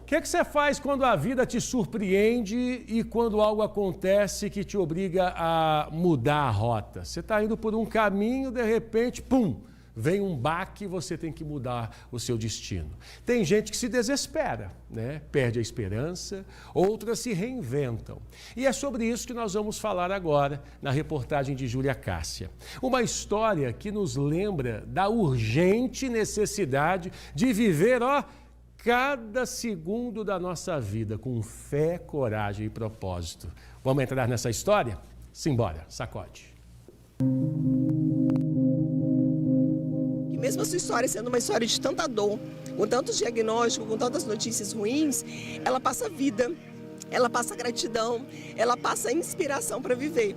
que você faz quando a vida te surpreende e quando algo acontece que te obriga a mudar a rota? Você está indo por um caminho, de repente, pum, vem um baque e você tem que mudar o seu destino. Tem gente que se desespera, né? Perde a esperança, outras se reinventam. E é sobre isso que nós vamos falar agora na reportagem de Júlia Cássia. Uma história que nos lembra da urgente necessidade de viver, cada segundo da nossa vida com fé, coragem e propósito. Vamos entrar nessa história? Simbora, sacode. Mesmo a sua história sendo uma história de tanta dor, com tantos diagnósticos, com tantas notícias ruins, ela passa vida, ela passa gratidão, ela passa inspiração para viver.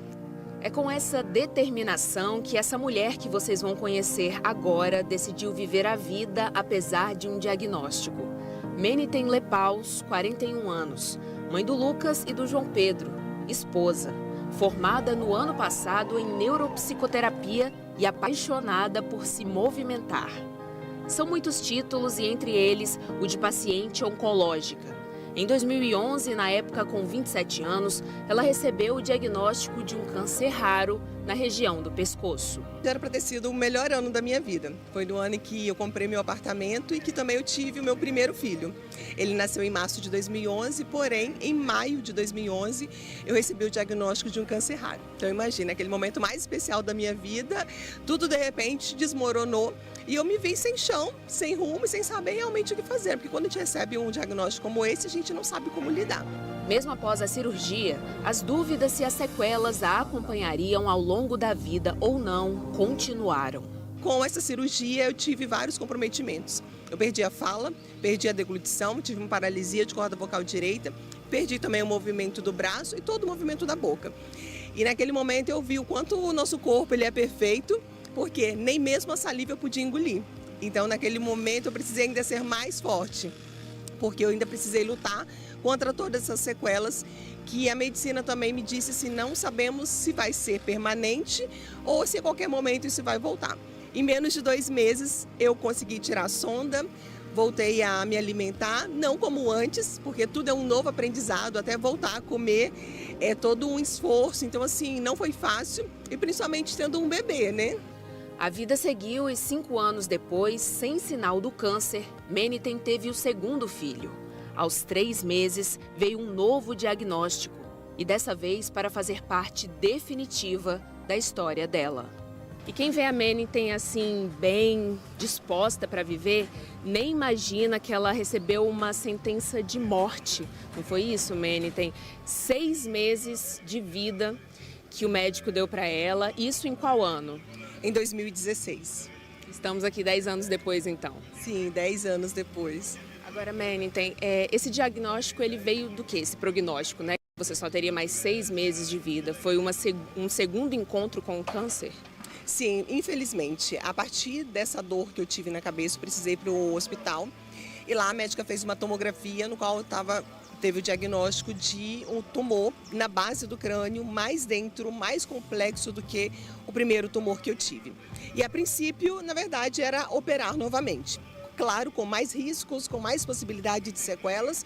É com essa determinação que essa mulher que vocês vão conhecer agora decidiu viver a vida apesar de um diagnóstico. Meniten Lepaus, 41 anos, mãe do Lucas e do João Pedro, esposa, formada no ano passado em neuropsicoterapia e apaixonada por se movimentar. São muitos títulos e entre eles o de paciente oncológica. Em 2011, na época com 27 anos, ela recebeu o diagnóstico de um câncer raro na região do pescoço. Era para ter sido o melhor ano da minha vida. Foi no ano em que eu comprei meu apartamento e que também eu tive o meu primeiro filho. Ele nasceu em março de 2011, porém, em maio de 2011, eu recebi o diagnóstico de um câncer raro. Então, imagina, aquele momento mais especial da minha vida, tudo de repente desmoronou e eu me vi sem chão, sem rumo e sem saber realmente o que fazer. Porque quando a gente recebe um diagnóstico como esse, a gente não sabe como lidar. Mesmo após a cirurgia, as dúvidas se as sequelas a acompanhariam ao longo da vida ou não continuaram. Com essa cirurgia, eu tive vários comprometimentos. Eu perdi a fala, perdi a deglutição, tive uma paralisia de corda vocal direita, perdi também o movimento do braço e todo o movimento da boca. E naquele momento eu vi o quanto o nosso corpo ele é perfeito, porque nem mesmo a saliva eu podia engolir. Então, naquele momento, eu precisei ainda ser mais forte, porque eu ainda precisei lutar contra todas essas sequelas que a medicina também me disse se não sabemos se vai ser permanente ou se a qualquer momento isso vai voltar. Em menos de 2 meses eu consegui tirar a sonda, voltei a me alimentar, não como antes, porque tudo é um novo aprendizado, até voltar a comer é todo um esforço, então assim, não foi fácil e principalmente tendo um bebê, né? A vida seguiu e 5 anos depois, sem sinal do câncer, Meniten teve o segundo filho. Aos 3 meses, veio um novo diagnóstico e dessa vez para fazer parte definitiva da história dela. E quem vê a Meniten assim, bem disposta para viver, nem imagina que ela recebeu uma sentença de morte. Não foi isso, Meniten? 6 meses de vida que o médico deu para ela. Isso em qual ano? Em 2016. Estamos aqui 10 anos depois, então. Sim, 10 anos depois. Agora, Meniten, esse diagnóstico ele veio do quê? Esse prognóstico, né? Você só teria mais 6 meses de vida. Foi um segundo encontro com o câncer? Sim, infelizmente. A partir dessa dor que eu tive na cabeça, eu precisei ir para o hospital. E lá a médica fez uma tomografia no qual teve o diagnóstico de um tumor na base do crânio, mais dentro, mais complexo do que o primeiro tumor que eu tive. E a princípio, na verdade, era operar novamente. Claro, com mais riscos, com mais possibilidade de sequelas,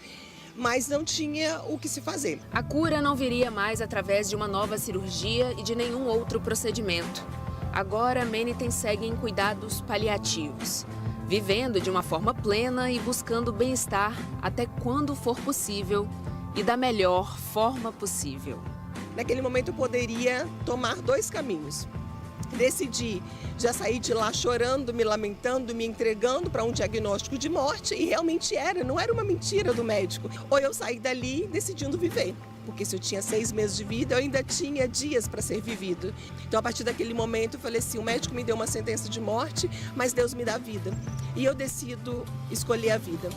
mas não tinha o que se fazer. A cura não viria mais através de uma nova cirurgia e de nenhum outro procedimento. Agora, Meniten segue em cuidados paliativos, vivendo de uma forma plena e buscando bem-estar até quando for possível e da melhor forma possível. Naquele momento eu poderia tomar 2 caminhos. Decidi já sair de lá chorando, me lamentando, me entregando para um diagnóstico de morte e realmente não era uma mentira do médico. Ou eu saí dali decidindo viver. Porque se eu tinha 6 meses de vida, eu ainda tinha dias para ser vivido. Então, a partir daquele momento, eu falei assim, o médico me deu uma sentença de morte, mas Deus me dá vida. E eu decido escolher a vida.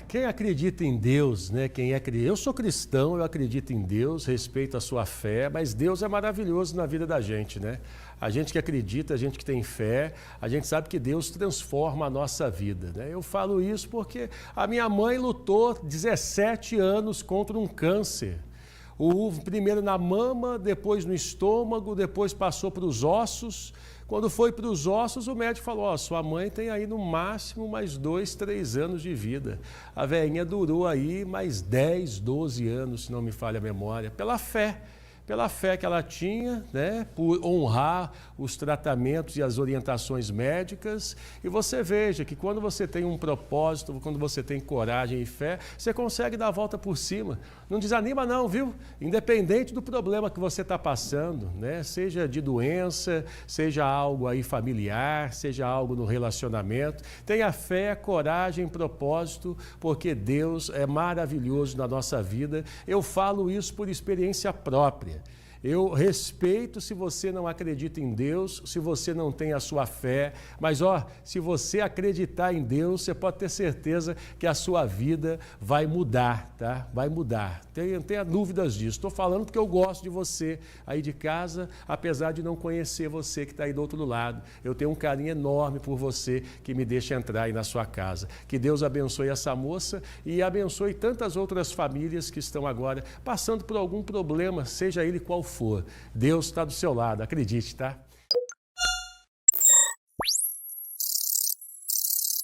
Quem acredita em Deus, né? Eu sou cristão, eu acredito em Deus, respeito a sua fé, mas Deus é maravilhoso na vida da gente, né? A gente que acredita, a gente que tem fé, a gente sabe que Deus transforma a nossa vida, né? Eu falo isso porque a minha mãe lutou 17 anos contra um câncer. Primeiro na mama, depois no estômago, depois passou para os ossos. Quando foi para os ossos, o médico falou, ó, sua mãe tem aí no máximo mais 2, 3 anos de vida. A velhinha durou aí mais 10, 12 anos, se não me falha a memória, pela fé que ela tinha, né, por honrar os tratamentos e as orientações médicas. E você veja que quando você tem um propósito, quando você tem coragem e fé, você consegue dar a volta por cima. Não desanima não, viu? Independente do problema que você está passando, né, seja de doença, seja algo aí familiar, seja algo no relacionamento, tenha fé, coragem, propósito, porque Deus é maravilhoso na nossa vida. Eu falo isso por experiência própria. Eu respeito se você não acredita em Deus, se você não tem a sua fé, mas se você acreditar em Deus, você pode ter certeza que a sua vida vai mudar, tá? Vai mudar. Tenha dúvidas disso. Estou falando porque eu gosto de você aí de casa, apesar de não conhecer você que está aí do outro lado. Eu tenho um carinho enorme por você que me deixa entrar aí na sua casa. Que Deus abençoe essa moça e abençoe tantas outras famílias que estão agora passando por algum problema, seja ele qual for. Deus está do seu lado, acredite, tá?